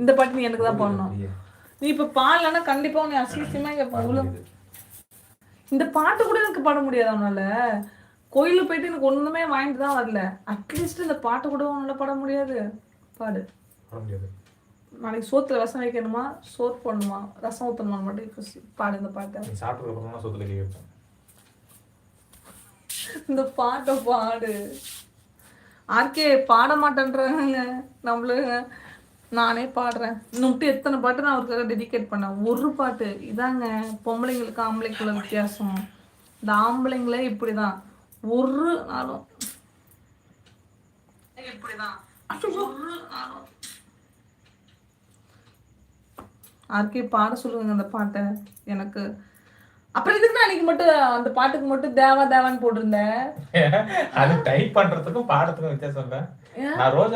இந்த பாட்டு நீ எனக்கு தான் பாடணும். நீ இப்ப பாடலன்னா கண்டிப்பா உன்னை அசிங்கமா கேட்போம். இந்த பாட்டு கூட எனக்கு பாட முடியாது அவனால. கோயிலுக்கு போயிட்டு எனக்கு ஒண்ணுமே வாங்கிட்டு தான் வரல. அட்லீஸ்ட் இந்த பாட்டு கூட உன்னால பாட முடியாது. பாடு. நாளைக்கு சோத்துல ரசம் வைக்கணுமா, சோறு போடணுமா, ரசம் ஊத்தணுமா மட்டும் பாடு இந்த பாட்டை. இந்த பாட்டை பாடு. ஆர்கே பாட மாட்டேன்றாங்க நம்மளுங்க. நானே பாடுறேன். இன்னும் எத்தனை பாட்டு நான் அவருக்காக டெடிகேட் பண்ணேன். ஒரு பாட்டு இதாங்க பொம்பளைங்களுக்கு ஆம்பளைக்குள்ள வித்தியாசம். இந்த ஆம்பளைங்களே இப்படிதான் ஒரு நாளும் இப்படிதான் ஒரு நாளும். ஆர்கே பாட சொல்லுங்க அந்த பாட்டை எனக்கு. அப்புறம் இதுக்கு அன்னைக்கு மட்டும் அந்த பாட்டுக்கு மட்டும் தேவா தேவான்னு போட்டிருந்தேன். அது டைப் பண்றதுக்கும் பாடத்துக்கும் வித்தியாசம் இல்ல. நான் ரோஜா